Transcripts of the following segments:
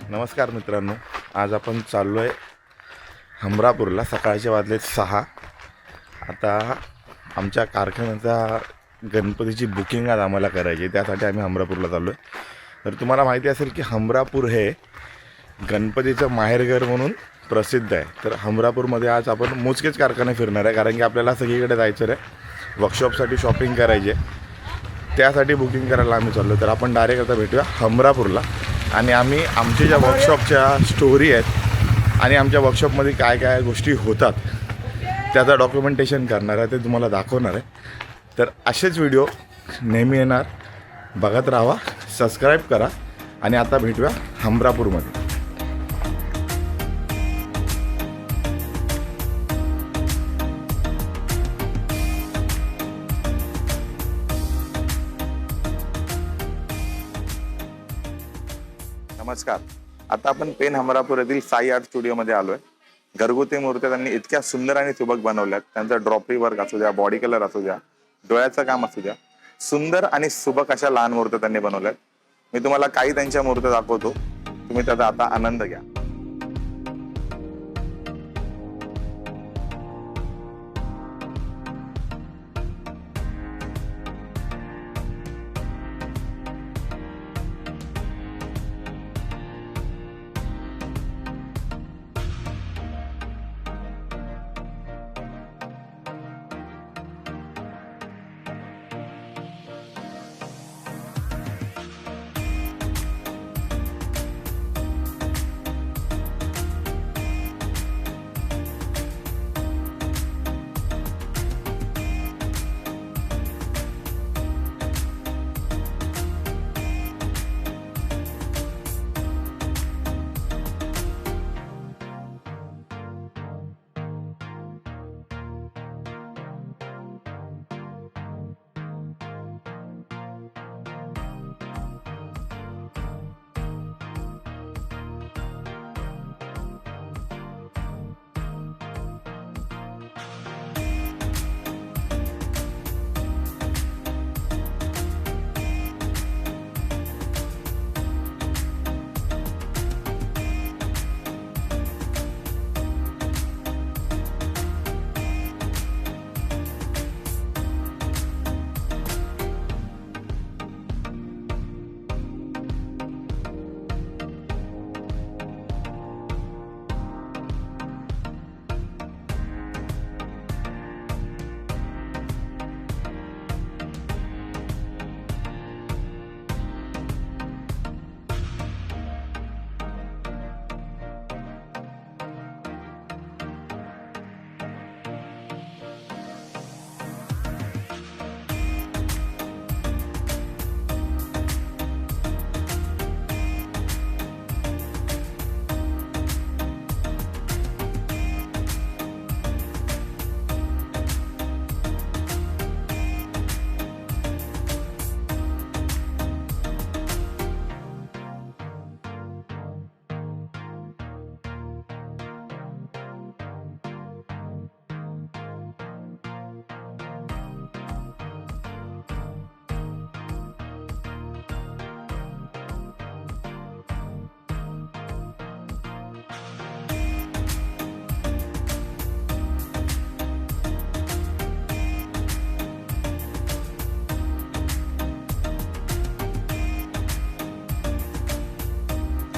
नमस्कार मित्रांनो, आज आपण चाललो आहे हमरापूरला. सकाळचे वाजले 6. आता आमच्या कारखान्याचा गणपतीची बुकिंग आज आम्हाला करायची आहे, त्यासाठी आम्ही हमरापूरला चाललो आहे. तर तुम्हाला माहिती असेल की हमरापूर हे गणपतीचं माहेरघर म्हणून प्रसिद्ध आहे. तर हमरापूरमध्ये आज आपण मोजकेच कारखाने फिरणार आहे, कारण की आपल्याला सगळीकडे जायचं आहे. वर्कशॉपसाठी शॉपिंग करायची आहे, त्यासाठी बुकिंग करायला आम्ही चाललो. तर आपण डायरेक्ट आता भेटूया हमरापूरला आणि आम्ही आमच्या ज्या वर्कशॉपच्या स्टोरी आहेत आणि आमच्या वर्कशॉपमध्ये काय काय गोष्टी होतात त्याचं डॉक्युमेंटेशन करणार आहे, ते तुम्हाला दाखवणार आहे. तर असेच व्हिडिओ नेहमी येणार, बघत राहा, सबस्क्राईब करा आणि आता भेटूया हमरापूरमध्ये. नमस्कार. आता आपण पेन हमरापूर येथील साई आर्ट स्टुडिओमध्ये आलो आहे. घरगुती मूर्त्या त्यांनी इतक्या सुंदर आणि सुबक बनवल्यात. त्यांचा ड्रॉपरी वर्क असू द्या, बॉडी कलर असू द्या, डोळ्याचं काम असू द्या, सुंदर आणि सुबक अशा लहान मूर्त्या त्यांनी बनवल्यात. मी तुम्हाला काही त्यांच्या मूर्त्या दाखवतो, तुम्ही त्याचा आता आनंद घ्या.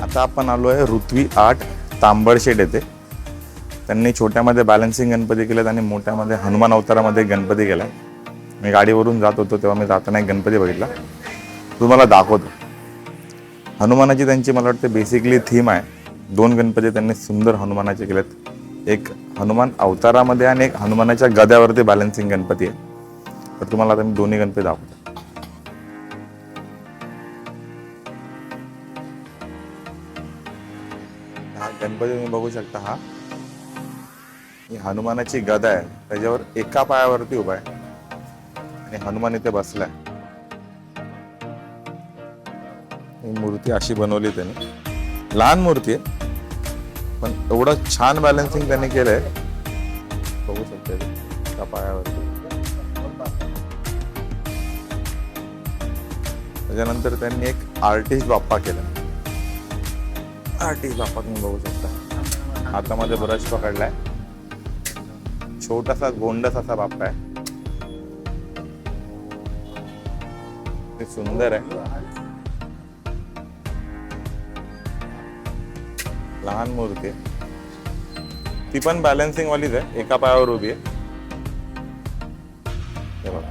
आता आपण आलो आहे ऋत्वी आर्ट तांबडशेट येथे. त्यांनी छोट्यामध्ये बॅलन्सिंग गणपती केलेत आणि मोठ्यामध्ये हनुमान अवतारामध्ये गणपती केला. मी गाडीवरून जात होतो तेव्हा मी जाताना एक गणपती बघितला, तुम्हाला दाखवतो. हनुमानाची त्यांची मला वाटते बेसिकली थीम आहे. 2 गणपती त्यांनी सुंदर हनुमानाचे केलेत. एक हनुमान अवतारामध्ये आणि एक हनुमानाच्या गद्यावरती बॅलन्सिंग गणपती आहे. तर तुम्हाला आता मी दोन्ही गणपती दाखवतो. हा गणपती तुम्ही बघू शकता. ही हनुमानाची गदा आहे, त्याच्यावर एका पायावरती उभा आहे आणि हनुमान इथे बसलाय. ही मूर्ती अशी बनवली त्यांनी, लहान मूर्ती आहे पण एवढं छान बॅलन्सिंग त्यांनी केलंय, बघू शकता एका पायावरती. त्याच्यानंतर त्यांनी एक आर्टिस्ट बाप्पा केला. आर्टिस्ट बाप्पा तुम्ही बघू शकता. हातामध्ये ब्रश पकडलाय. छोटासा गोंडस असा बाप्पा आहे. ते सुंदर आहे. लहान मूर्ती आहे. ती पण बॅलन्सिंग वालीच आहे. एका पायावर उभी आहे. हे बघा.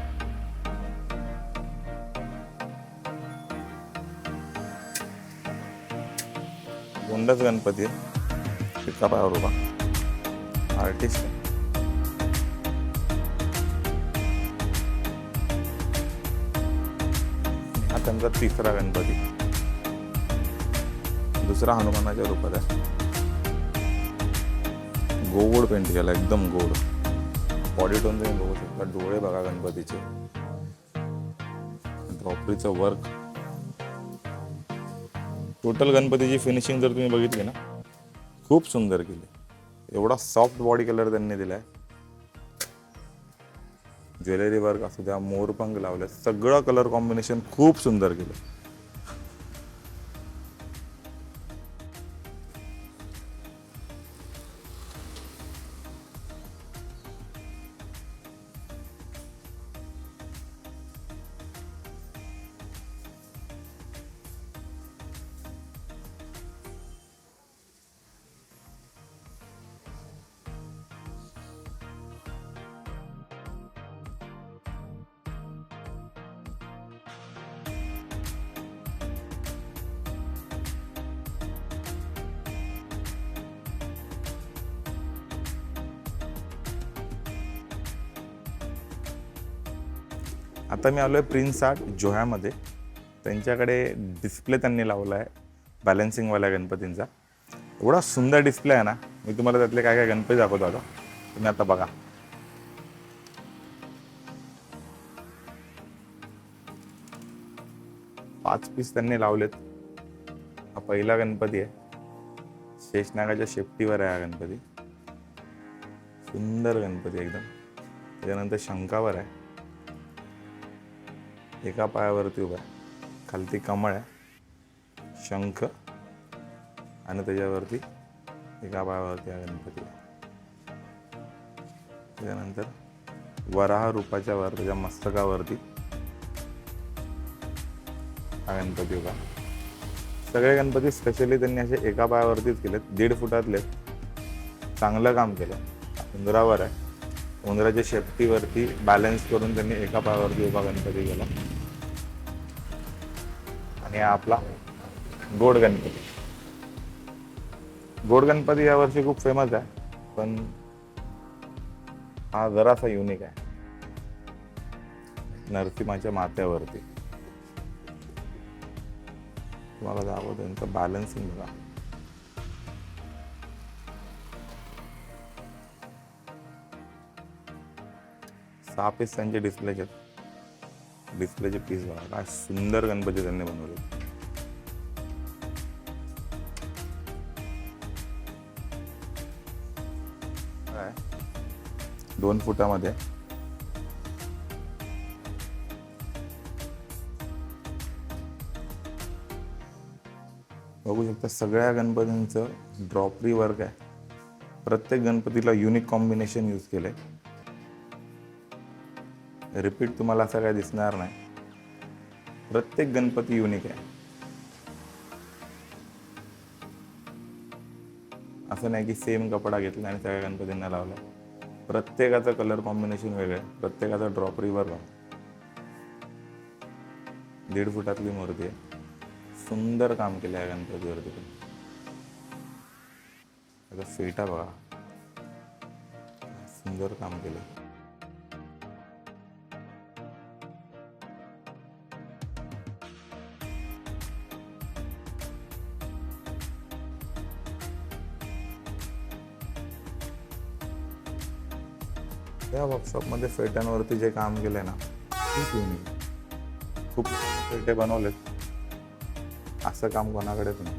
गोंडस गणपती आहे. एका पायावर उभा. आर्टिस्ट आहे. हा त्यांचा तिसरा गणपती. दुसरा हनुमानाच्या रूपात आहे. गोड पेंट केला, एकदम गोड. बॉडी टोन तुम्ही बघू शकता. डोळे बघा गणपतीचे. ड्रॉपरीचं वर्क. टोटल गणपतीची फिनिशिंग जर तुम्ही बघितली ना, खूप सुंदर केली. एवढा सॉफ्ट बॉडी कलर त्यांनी दिलाय. ज्वेलरी वर्क असू द्या, मोरपंख लावले, सगळं कलर कॉम्बिनेशन खूप सुंदर केलं. आता मी आलो आहे प्रिन्स आर्ट जोह्यामध्ये. त्यांच्याकडे डिस्प्ले त्यांनी लावला आहे बॅलन्सिंगवाल्या गणपतींचा. एवढा सुंदर डिस्प्ले आहे ना. मी तुम्हाला त्यातले काय काय गणपती दाखवतो आता. तुम्ही आता बघा. पाच पीस त्यांनी लावलेत. हा पहिला गणपती आहे. शेषनागाच्या शेपटीवर आहे हा गणपती. सुंदर गणपती एकदम. त्याच्यानंतर शंखावर आहे. एका पायावरती उभा आहे. खालती कमळ आहे, शंख, आणि त्याच्यावरती एका पायावरती हा गणपती आहे. त्याच्यानंतर वराह रूपाच्या वर त्याच्या मस्तकावरती हा गणपती उभा. सगळे गणपती स्पेशली त्यांनी असे एका पायावरतीच केलेत. 1.5 फुटातले. चांगलं काम केलं. उंदरावर आहे. उंदराच्या शेपटीवरती बॅलन्स करून त्यांनी एका पायावरती उभा गणपती केला. आणि हा आपला गोड गणपती. गोड गणपती यावर्षी खूप फेमस आहे, पण हा जरासा युनिक आहे. नरसिंहाच्या माथ्यावरती तुम्हाला दाखवतो. त्यांचं बॅलन्सिंग बघा. सहा पीस त्यांचे डिस्प्लेचे पीस बघा. काय सुंदर गणपती त्यांनी बनवले. काय 2 फुटामध्ये. बघू शकता सगळ्या गणपतींचं ड्रॉपरी वर्क आहे. प्रत्येक गणपतीला युनिक कॉम्बिनेशन यूज केलंय. रिपीट तुम्हाला असं काय दिसणार नाही. प्रत्येक गणपती युनिक आहे. असं नाही की सेम कपडा घेतला आणि सगळ्या गणपतींना लावला. प्रत्येकाचं कलर कॉम्बिनेशन वेगळं आहे. प्रत्येकाचा ड्रॉपरी वर्क आहे. 1.5 फुटातली मूर्ती आहे. सुंदर काम केलं आहे गणपतीवरती. आता फेटा बघा. सुंदर काम केलं. या वर्कशॉपमध्ये फेट्यांवरती जे काम केलंय ना, खूप युनिक. खूप फेटे बनवलेत. असं काम कोणाकडेच नाही.